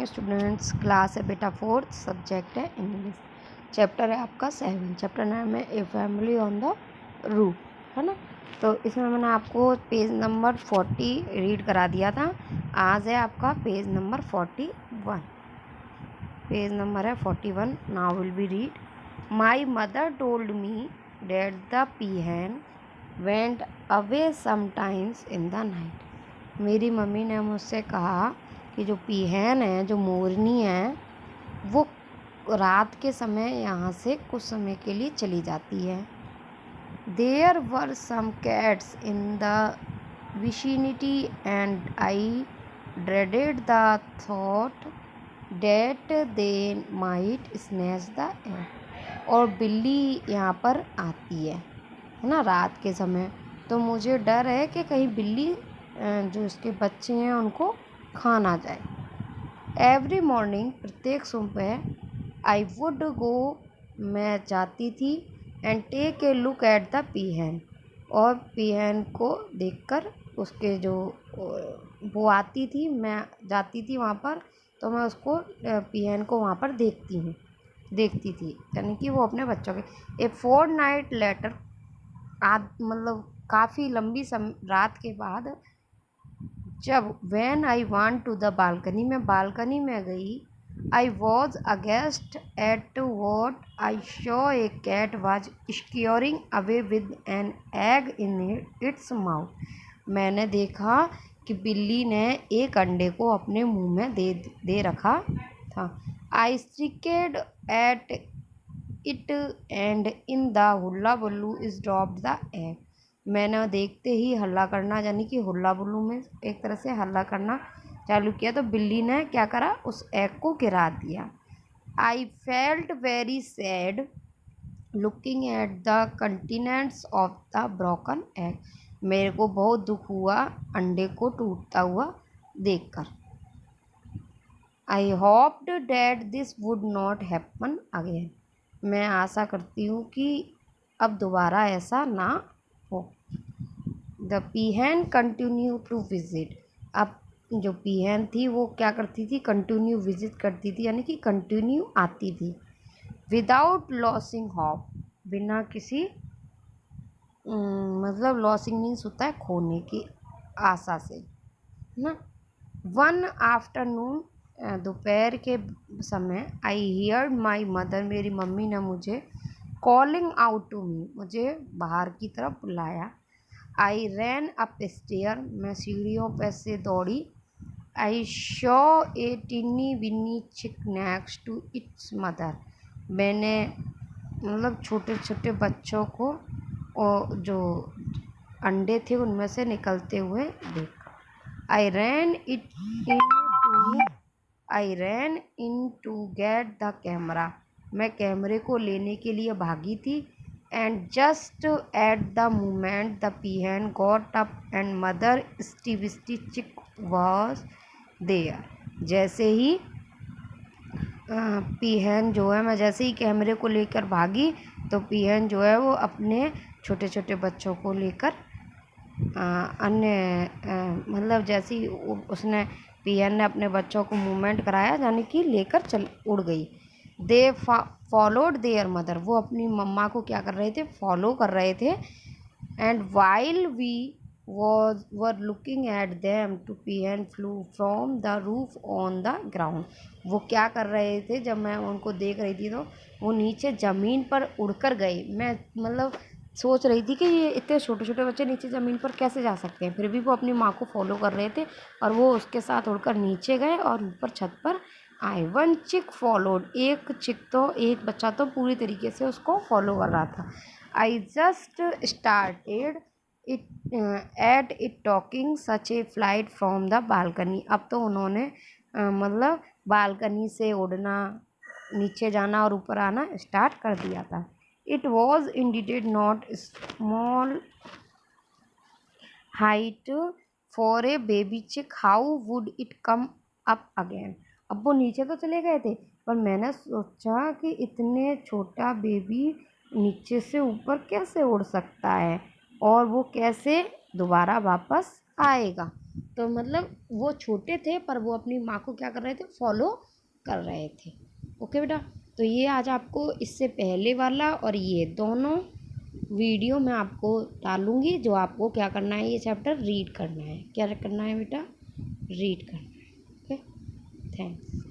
Students, class है बेटा 4th, subject है इंग्लिश, चैप्टर है आपका 7। चैप्टर नाम है a family on the roof, है ना। तो इसमें मैंने आपको पेज नंबर 40 रीड करा दिया था। आज है आपका पेज नंबर 41। पेज नंबर है 41। Now will be read. My mother told me that the pigeon went away sometimes in the night. मेरी मम्मी ने मुझसे कहा कि जो पीहन है, जो मोरनी है, वो रात के समय यहाँ से कुछ समय के लिए चली जाती है। There were some cats in the vicinity and I dreaded the thought that they might snatch the egg। और बिल्ली यहाँ पर आती है ना रात के समय, तो मुझे डर है कि कहीं बिल्ली जो इसके बच्चे हैं उनको खा ना जाए। एवरी मॉर्निंग, प्रत्येक सुबह, आई वुड गो, मैं जाती थी, and take a look at the pigeon, और पीहन को देखकर उसके जो वो आती थी, मैं जाती थी वहाँ पर, तो मैं उसको पीहन को वहाँ पर देखती थी, यानी कि वो अपने बच्चों के। ए फोर्टनाइट लेटर, मतलब काफ़ी लंबी रात के बाद, जब when I want to the balcony, मैं बालकनी में गई, I was aghast at what I saw a cat was scurrying away with an egg in its mouth. मैंने देखा कि बिल्ली ने एक अंडे को अपने मुंह में दे रखा था। I streaked at it and in the hullabaloo is dropped the egg. मैंने देखते ही हल्ला करना, यानी कि हुल्ला बुल्लू में एक तरह से हल्ला करना चालू किया, तो बिल्ली ने क्या करा, उस एग को गिरा दिया। I felt very sad looking at the continents of the broken egg. मेरे को बहुत दुख हुआ अंडे को टूटता हुआ देखकर। I hoped that this would not happen again. मैं आशा करती हूँ कि अब दोबारा ऐसा ना हो। The pigeon continue to visit. अब जो पीहन थी वो क्या करती थी, कंटिन्यू विजिट करती थी, यानी कि कंटिन्यू आती थी। विदाउट लॉसिंग होप, बिना किसी मतलब लॉसिंग मीन्स होता है खोने की आशा से, ना। वन आफ्टरनून, दोपहर के समय, आई हियर्ड माई मदर, मेरी मम्मी ने मुझे कॉलिंग आउट टू मी, मुझे बाहर की तरफ बुलाया। आई रैन अप स्टेयर, मैं सीढ़ियों पर से दौड़ी। आई शॉ ए टिन्नी विन्नी चिक नेक्स्ट टू इट्स मदर। मैंने मतलब छोटे छोटे बच्चों को और जो अंडे थे उनमें से निकलते हुए देखा। I ran in to get the camera, मैं कैमरे को लेने के लिए भागी थी। And just at the moment the hen got up and mother स्टिविस्टी चिक वॉज देयर। जैसे ही पीहन जो है, मैं जैसे ही कैमरे को लेकर भागी, तो पीहन जो है वो अपने छोटे छोटे बच्चों को लेकर अन्य मतलब जैसे ही उसने पीहन ने अपने बच्चों को मूवमेंट कराया, यानी कि लेकर उड़ गई। दे फॉलोड देयर मदर, वो अपनी मम्मा को क्या कर रहे थे, फॉलो कर रहे थे। And while we were looking at them two pigeon flew from the roof on the ground. वो क्या कर रहे थे, जब मैं उनको देख रही थी तो वो नीचे ज़मीन पर उड़कर गए। मैं मतलब सोच रही थी कि ये इतने छोटे छोटे बच्चे नीचे ज़मीन पर कैसे जा सकते हैं, फिर भी वो अपनी माँ को फॉलो कर रहे थे, और वो उसके साथ उड़कर नीचे गए और ऊपर छत पर आए। वन चिक फॉलोड, एक बच्चा तो पूरी तरीके से उसको फॉलो कर रहा था। I just started at it talking such A flight from the balcony. अब तो उन्होंने मतलब बालकनी से उड़ना, नीचे जाना और ऊपर आना स्टार्ट कर दिया था। It was indeed not small height for a baby chick, how would it come up again. अब वो नीचे तो चले गए थे, पर मैंने सोचा कि इतने छोटा बेबी नीचे से ऊपर कैसे उड़ सकता है, और वो कैसे दोबारा वापस आएगा। तो मतलब वो छोटे थे पर वो अपनी माँ को क्या कर रहे थे, फॉलो कर रहे थे। ओके बेटा, तो ये आज आपको इससे पहले वाला और ये दोनों वीडियो मैं आपको डालूँगी, जो आपको क्या करना है, ये चैप्टर रीड करना है। क्या करना है बेटा, रीड करना है। Okay, thanks.